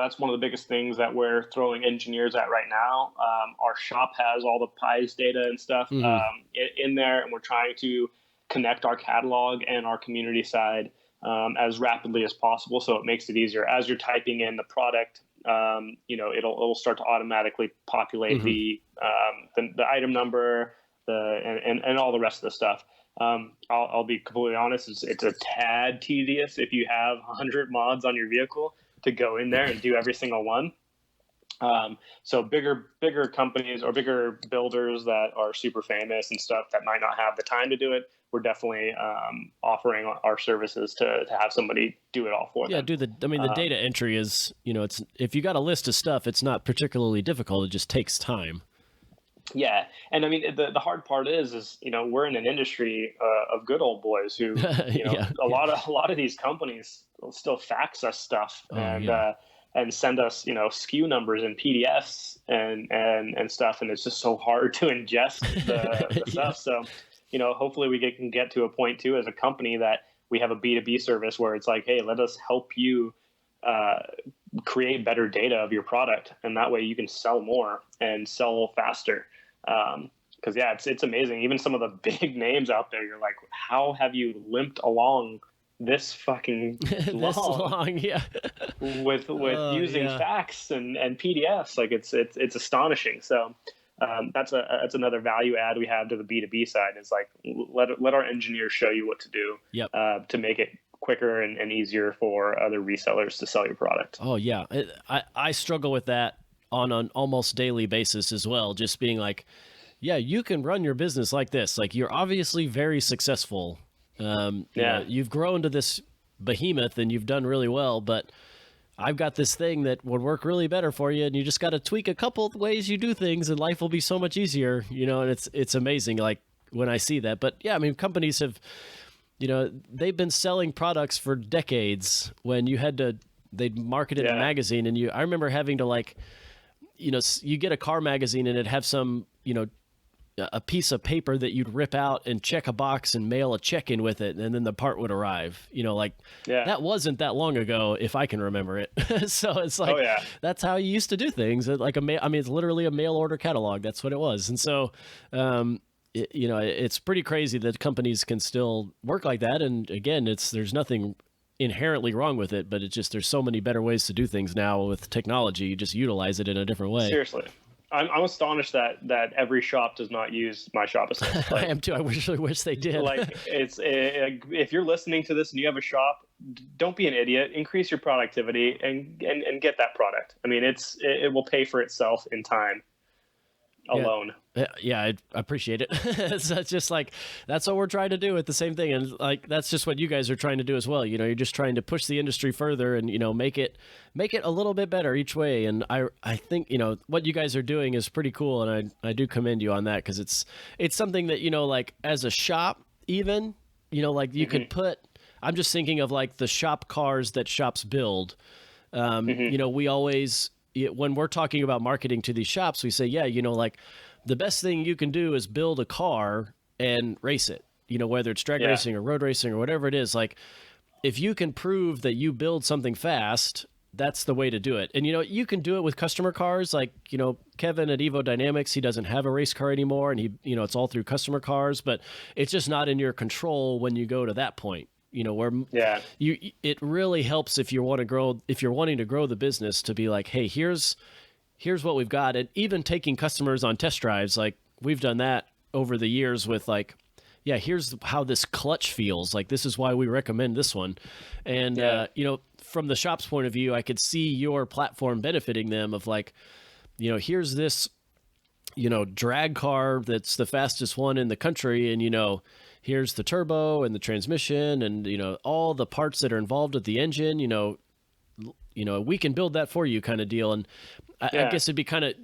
that's one of the biggest things that we're throwing engineers at right now. Our shop has all the PIEs data and stuff in there, and we're trying to connect our catalog and our community side as rapidly as possible, so it makes it easier. As you're typing in the product, it'll start to automatically populate the item number, and all the rest of the stuff. I'll be completely honest, it's a tad tedious if you have 100 mods on your vehicle to go in there and do every single one. So bigger companies or bigger builders that are super famous and stuff that might not have the time to do it, we're definitely offering our services to have somebody do it all for them. Yeah, the data entry is, it's, if you got a list of stuff, it's not particularly difficult. It just takes time. Yeah. And the hard part is, we're in an industry of good old boys who, a lot of these companies will still fax us stuff and send us, SKU numbers and PDFs and stuff. And it's just so hard to ingest the stuff. So, hopefully we can get to a point too, as a company, that we have a B2B service where it's like, hey, let us help you create better data of your product. And that way you can sell more and sell faster. Cause it's amazing. Even some of the big names out there, you're like, how have you limped along this fucking long, yeah, with using facts and PDFs? It's astonishing. So, that's another value add we have to the B2B side, is let our engineers show you what to do. Yep. To make it quicker and easier for other resellers to sell your product. Oh yeah. I struggle with that on an almost daily basis as well. Just being like, yeah, you can run your business like this. You're obviously very successful. You've grown to this behemoth and you've done really well, but I've got this thing that would work really better for you, and you just got to tweak a couple of ways you do things, and life will be so much easier, and it's amazing, when I see that. But yeah, companies have, they've been selling products for decades when they'd market it in a magazine, and I remember having to you get a car magazine and it'd have some, a piece of paper that you'd rip out and check a box and mail a check in with it, and then the part would arrive. That wasn't that long ago, if I can remember it. So it's that's how you used to do things. It's literally a mail order catalog. That's what it was. And so, it's pretty crazy that companies can still work like that. And again, there's nothing inherently wrong with it, but it's just, there's so many better ways to do things now with technology. You just utilize it in a different way. Seriously. I'm astonished that every shop does not use My Shop Assist. I am too. I wish they did. If you're listening to this and you have a shop, don't be an idiot. Increase your productivity and get that product. It will pay for itself in time alone. Yeah, I appreciate it. It's just like, that's what we're trying to do with the same thing. And like, that's just what you guys are trying to do as well. You're just trying to push the industry further and, make it a little bit better each way. And I think, what you guys are doing is pretty cool. And I do commend you on that, because it's something that, like as a shop, even, like you could put, I'm just thinking of like the shop cars that shops build. We always, when we're talking about marketing to these shops, we say, yeah, like, the best thing you can do is build a car and race it, whether it's drag racing or road racing or whatever it is. Like, if you can prove that you build something fast, that's the way to do it. And, you can do it with customer cars. Like, Kevin at Evo Dynamics, he doesn't have a race car anymore, and he, it's all through customer cars, but it's just not in your control when you go to that point. Where it really helps if you want to grow, if you're wanting to grow the business, to be like, hey, here's what we've got. And even taking customers on test drives, like we've done that over the years with like, yeah, here's how this clutch feels. Like, this is why we recommend this one. And, from the shop's point of view, I could see your platform benefiting them of like, here's this, drag car that's the fastest one in the country. And, here's the turbo and the transmission and, all the parts that are involved with the engine, we can build that for you kind of deal. And I guess it'd be kind of,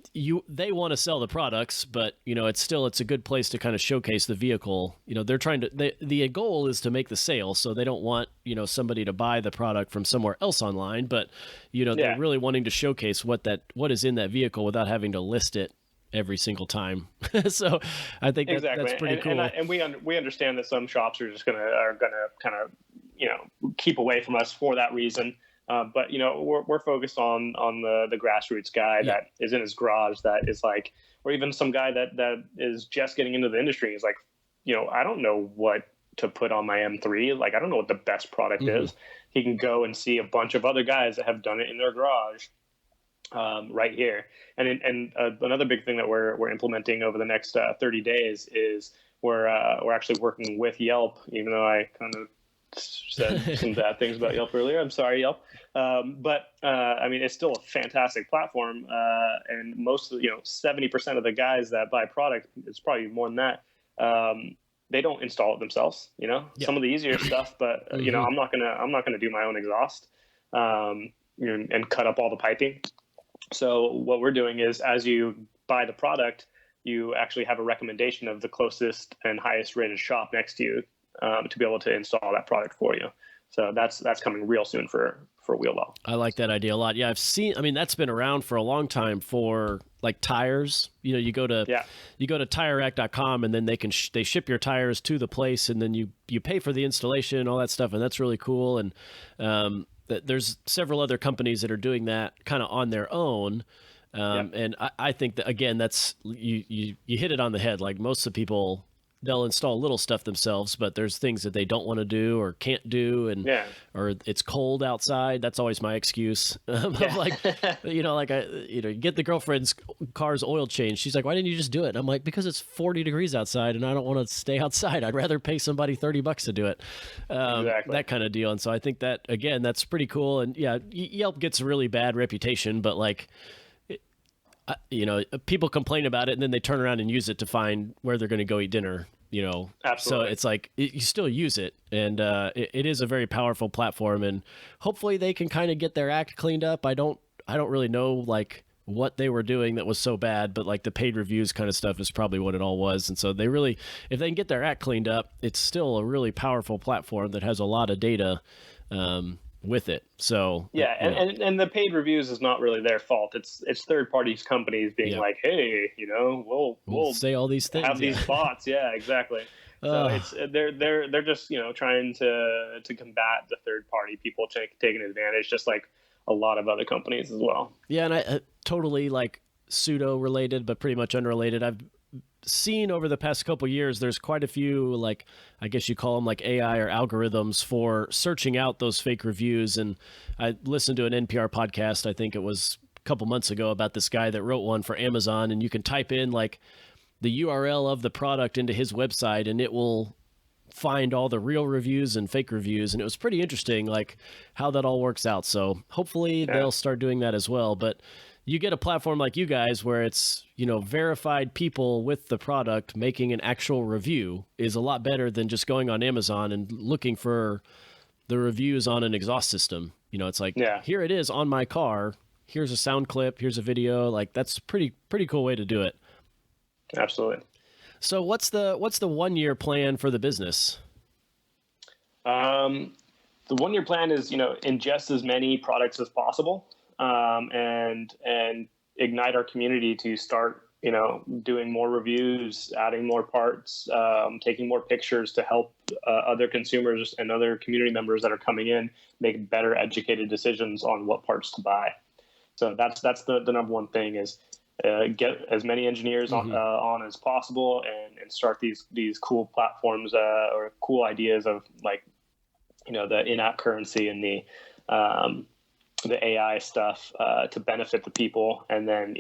they want to sell the products, but it's a good place to kind of showcase the vehicle. They're trying to, the goal is to make the sale. So they don't want, somebody to buy the product from somewhere else online, but they're really wanting to showcase what is in that vehicle without having to list it every single time. So I think that's pretty cool. And we understand that some shops are just gonna kind of keep away from us for that reason. But we're focused on the grassroots guy that is in his garage, that is like, or even some guy that is just getting into the industry. He's like, I don't know what to put on my M3. Like, I don't know what the best product is. He can go and see a bunch of other guys that have done it in their garage. Right here. And another big thing that we're implementing over the next 30 days is we're actually working with Yelp, even though I kind of said some bad things about Yelp earlier. I'm sorry, Yelp. But it's still a fantastic platform. And most of 70% of the guys that buy product, it's probably more than that. They don't install it themselves, some of the easier stuff, but I'm not gonna do my own exhaust, and cut up all the piping. So what we're doing is, as you buy the product, you actually have a recommendation of the closest and highest rated shop next to you to be able to install that product for you. So that's coming real soon for Wheelwell. I like that idea a lot. Yeah, I've seen. That's been around for a long time for like tires. You go to TireRack.com, and then they ship your tires to the place, and then you pay for the installation and all that stuff, and that's really cool. And there's several other companies that are doing that kind of on their own. And I think that, again, that's, you hit it on the head. Like, most of the people, they'll install little stuff themselves, but there's things that they don't want to do or can't do. And, or it's cold outside. That's always my excuse. Like, get the girlfriend's car's oil changed. She's like, why didn't you just do it? I'm like, because it's 40 degrees outside and I don't want to stay outside. I'd rather pay somebody $30 to do it. That kind of deal. And so I think that, again, that's pretty cool. And Yelp gets a really bad reputation, but like, people complain about it and then they turn around and use it to find where they're going to go eat dinner, Absolutely. So it's like, you still use it, and it is a very powerful platform, and hopefully they can kind of get their act cleaned up. I don't really know like what they were doing that was so bad, but like the paid reviews kind of stuff is probably what it all was. And so if they can get their act cleaned up, it's still a really powerful platform that has a lot of data with it. So and the paid reviews is not really their fault. It's third party companies being like, hey, we'll say all these things, have these bots. Yeah, exactly. So they're just trying to combat the third party people taking advantage, just like a lot of other companies as well. Yeah, and I totally like pseudo related, but pretty much unrelated. I've seen over the past couple of years, there's quite a few, like, I guess you call them like AI or algorithms for searching out those fake reviews. And I listened to an NPR podcast, I think it was a couple months ago, about this guy that wrote one for Amazon, and you can type in like the URL of the product into his website and it will find all the real reviews and fake reviews. And it was pretty interesting, like how that all works out. So hopefully they'll start doing that as well. But you get a platform like you guys where it's, verified people with the product making an actual review is a lot better than just going on Amazon and looking for the reviews on an exhaust system. It's like, here it is on my car. Here's a sound clip. Here's a video. Like, that's pretty cool way to do it. Absolutely. So what's the 1 year plan for the business? The 1 year plan is, ingest as many products as possible, and ignite our community to start, doing more reviews, adding more parts, taking more pictures to help other consumers and other community members that are coming in make better educated decisions on what parts to buy. So that's the number one thing is get as many engineers on as possible and start these cool platforms or cool ideas of like, the in-app currency and the AI stuff to benefit the people, and then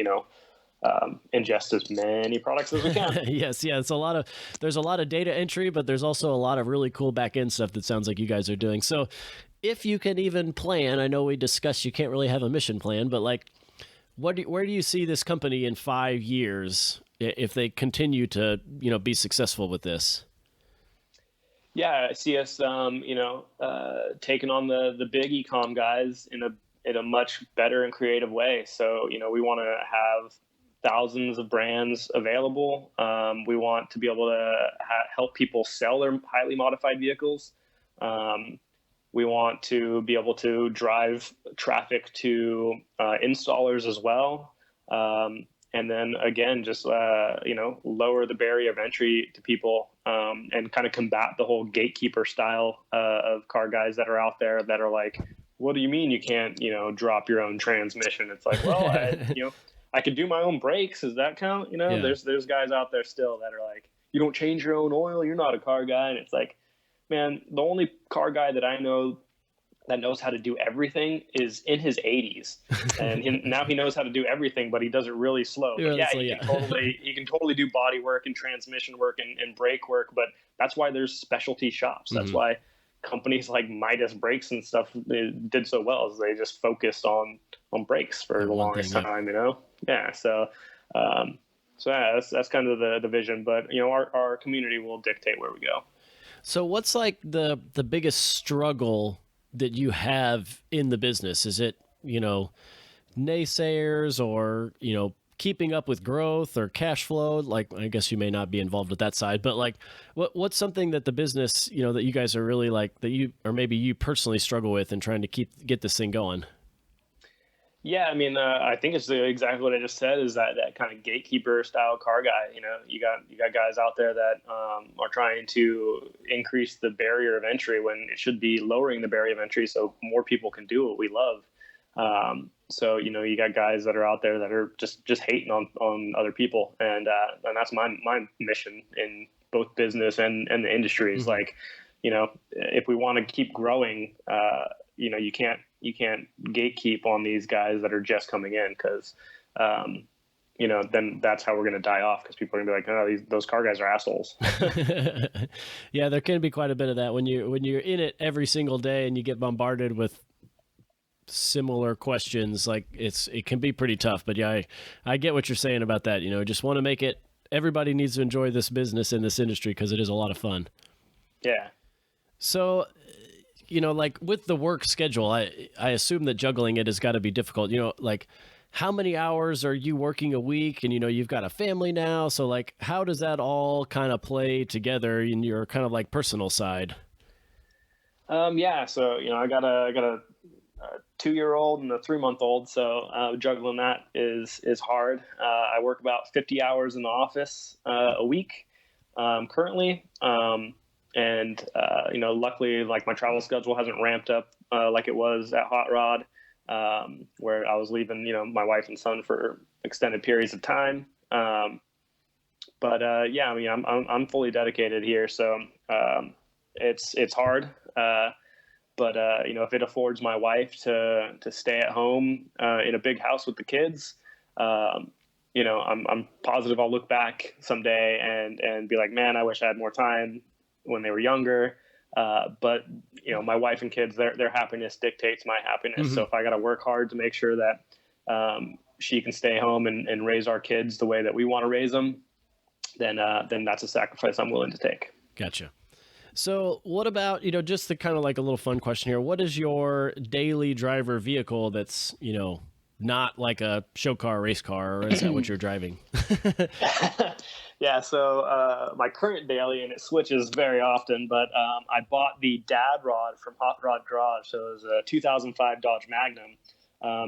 ingest as many products as we can. Yes, yeah, there's a lot of data entry, but there's also a lot of really cool back end stuff that sounds like you guys are doing. So, if you can even plan, I know we discussed you can't really have a mission plan, but like, where do you see this company in 5 years if they continue to be successful with this? Yeah, I see us, taking on the big e-com guys in a much better and creative way. So, we want to have thousands of brands available. We want to be able to help people sell their highly modified vehicles. We want to be able to drive traffic to installers as well. And then again, just, lower the barrier of entry to people, and kind of combat the whole gatekeeper style of car guys that are out there that are like, what do you mean you can't, drop your own transmission? It's like, well, I could do my own brakes. Does that count? Yeah. There's guys out there still that are like, you don't change your own oil. You're not a car guy. And it's like, man, the only car guy that I know that knows how to do everything is in his 80s, and now he knows how to do everything, but he does it really slow. But he can totally do body work and transmission work and brake work. But that's why there's specialty shops. That's why companies like Midas Brakes and stuff did so well, is they just focused on brakes for the longest time. Yeah. So that's kind of the vision. But our community will dictate where we go. So what's like the biggest struggle that you have in the business? Is it, naysayers or, keeping up with growth or cash flow? Like, I guess you may not be involved with that side, but like, what's something that the business, that you guys are really like, that you, or maybe you personally struggle with and trying to get this thing going? Yeah, I mean, I think it's exactly what I just said, is that kind of gatekeeper style car guy. You got guys out there that are trying to increase the barrier of entry when it should be lowering the barrier of entry so more people can do what we love. So you got guys that are out there that are just hating on other people, and that's my mission in both business and the industry is like, if we want to keep growing, you can't gatekeep on these guys that are just coming in, because then that's how we're going to die off, because people are going to be like, oh, those car guys are assholes. Yeah, there can be quite a bit of that when you're in it every single day and you get bombarded with similar questions. Like it can be pretty tough. But yeah, I get what you're saying about that. Just want to make it, everybody needs to enjoy this business in this industry because it is a lot of fun. Yeah. So, like with the work schedule, I assume that juggling it has got to be difficult. Like how many hours are you working a week? And, you've got a family now. So like, how does that all kind of play together in your kind of like personal side? Yeah. So, I got a 2-year-old and a 3-month-old. So juggling that is hard. I work about 50 hours in the office a week currently. And luckily, like my travel schedule hasn't ramped up like it was at Hot Rod, where I was leaving, my wife and son for extended periods of time. But yeah, I mean, I'm fully dedicated here, so it's hard. But if it affords my wife to stay at home in a big house with the kids, I'm positive I'll look back someday and be like, man, I wish I had more time when they were younger. But my wife and kids, their happiness dictates my happiness. Mm-hmm. So if I got to work hard to make sure that she can stay home and raise our kids the way that we want to raise them, then that's a sacrifice I'm willing to take. Gotcha. So what about, just the kind of like a little fun question here. What is your daily driver vehicle that's, not like a show car, race car, or is that what you're driving? Yeah, so my current daily, and it switches very often, but I bought the dad rod from Hot Rod Garage. So it was a 2005 Dodge Magnum.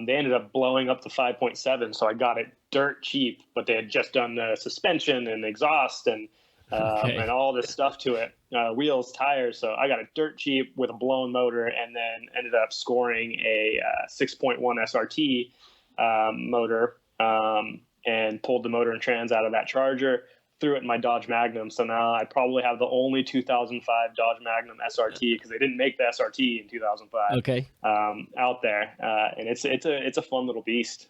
They ended up blowing up to 5.7, so I got it dirt cheap, but they had just done the suspension and exhaust and all this stuff to it, wheels, tires. So I got it dirt cheap with a blown motor, and then ended up scoring a 6.1 SRT motor, and pulled the motor and trans out of that Charger, threw it in my Dodge Magnum. So now I probably have the only 2005 Dodge Magnum SRT, because they didn't make the SRT in 2005. Okay. Out there, and it's a fun little beast.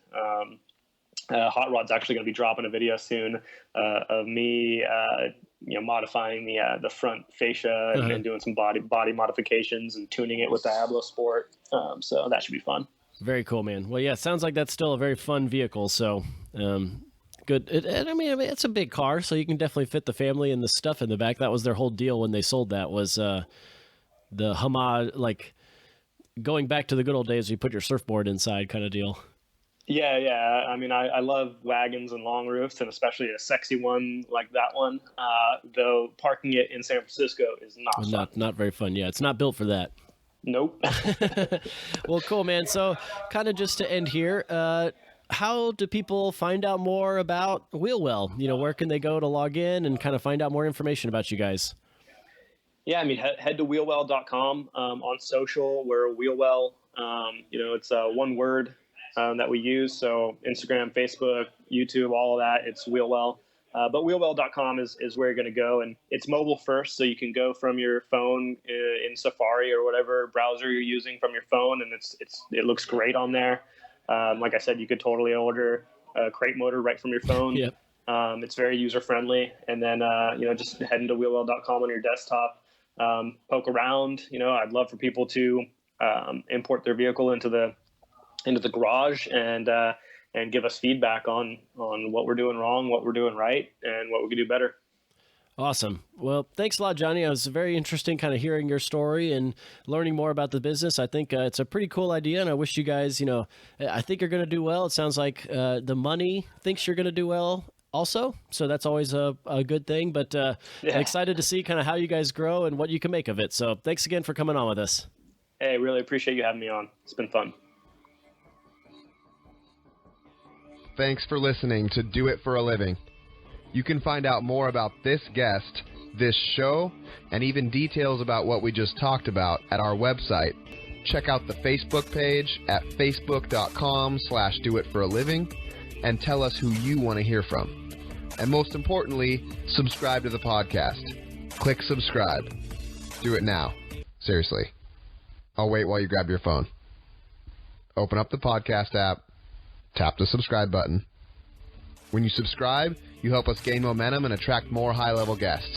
Hot Rod's actually going to be dropping a video soon of me, modifying the front fascia and doing some body modifications and tuning it with the Diablo Sport. So that should be fun. Very cool, man. Well, yeah, it sounds like that's still a very fun vehicle. So, good. I mean, it's a big car, so you can definitely fit the family and the stuff in the back. That was their whole deal when they sold that, was the Hummer, like going back to the good old days, you put your surfboard inside kind of deal. Yeah. I mean, I love wagons and long roofs, and especially a sexy one like that one. Though parking it in San Francisco is not very fun. Yeah, it's not built for that. Nope. Well, cool, man. So kind of just to end here, how do people find out more about Wheelwell? Where can they go to log in and kind of find out more information about you guys? Yeah, I mean, head to wheelwell.com. On social, we're Wheelwell. It's one word that we use. So Instagram, Facebook, YouTube, all of that, it's Wheelwell. But wheelwell.com is where you're going to go, and it's mobile first, so you can go from your phone in Safari or whatever browser you're using from your phone, and it looks great on there. Like I said, you could totally order a crate motor right from your phone. Yep. It's very user friendly, and then just head into wheelwell.com on your desktop, poke around. I'd love for people to import their vehicle into the garage and give us feedback on what we're doing wrong, what we're doing right, and what we can do better. Awesome. Well, thanks a lot, Jonny. It was very interesting kind of hearing your story and learning more about the business. I think it's a pretty cool idea, and I wish you guys, I think you're going to do well. It sounds like the money thinks you're going to do well also, so that's always a good thing. But I'm excited to see kind of how you guys grow and what you can make of it. So thanks again for coming on with us. Hey, really appreciate you having me on. It's been fun. Thanks for listening to Do It for a Living. You can find out more about this guest, this show, and even details about what we just talked about at our website. Check out the Facebook page at facebook.com/doitforaliving and tell us who you want to hear from. And most importantly, subscribe to the podcast. Click subscribe. Do it now. Seriously. I'll wait while you grab your phone. Open up the podcast app. Tap the subscribe button. When you subscribe, you help us gain momentum and attract more high-level guests.